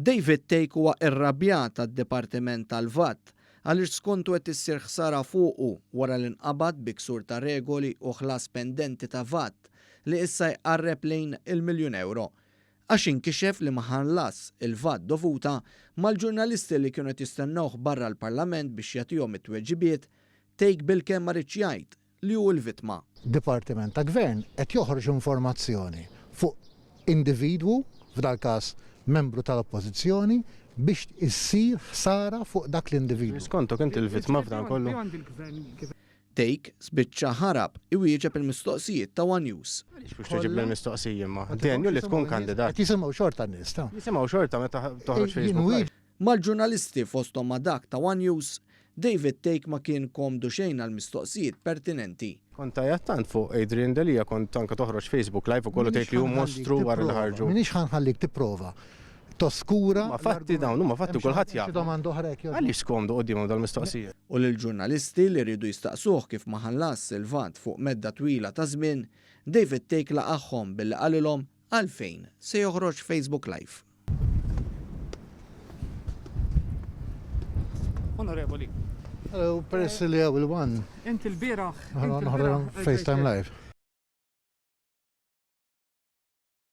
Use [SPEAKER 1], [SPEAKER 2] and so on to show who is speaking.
[SPEAKER 1] David Take huwa irrabjat tad-Dipartiment tal-VAT għaliex skontu qed issir ħsara fuqu wara l-inqabad biksur ta' regoli u ħlas pendenti ta' VAT li issa jqarreb lejn il-1,000,000 euro. Għax inkixef li ma ħallas il-VAT dovuta mal-ġurnalisti li kienu qed jistennewh barra l-Parlament biex jagħtihom it-tweġibiet, Take bil-kemm ma rridx jgħid li hu l-vittma.
[SPEAKER 2] Dipartiment ta' Gvern qed joħroġ informazzjoni fuq individwu, f'dal każ membru tal-Oppożizzjoni, biex issir ħsara fuq dak l-individwu.
[SPEAKER 3] Skontok inti l-vittma f'dan kollu.
[SPEAKER 1] Take spiċċa ħarab iwieġeb il-mistoqsijiet ta' One News.
[SPEAKER 3] Biex tuġib l-mistoqsija ma. Denju li tkun kandidat.
[SPEAKER 2] Qed jisimgħu xorta n-nies ta'.
[SPEAKER 3] Jisimgħu xorta meta toħroġ Facebook.
[SPEAKER 1] Mal-ġurnalisti fosthom ma' dak ta' One News, David Take ma kien komdu xejn għal mistoqsijiet pertinenti.
[SPEAKER 3] Kont tajattant fuq Adrian Delia, kont anke toħroġ Facebook live u kollu tgħid li hu mostru wara l-ħarġu.
[SPEAKER 2] Minix ħanħallik tipprova. Toskura.
[SPEAKER 3] Ma fatti dawn, huma fatti kulħadd jaf.
[SPEAKER 2] Domanda oħrek.
[SPEAKER 3] Għaliex skomdu qudiem dal-mistoqsija.
[SPEAKER 1] U lill-ġurnalisti li rridu jistaqsuh kif ma ħallas il-VAT fuq medda twila ta' żmien, David Take laqahom billi qalilhom għalfejn se joħroġ Facebook Live.
[SPEAKER 4] Onorevoli.
[SPEAKER 2] Hello, peress li għaw il-wan.
[SPEAKER 4] Inti l-bieraħ.
[SPEAKER 2] FaceTime Live.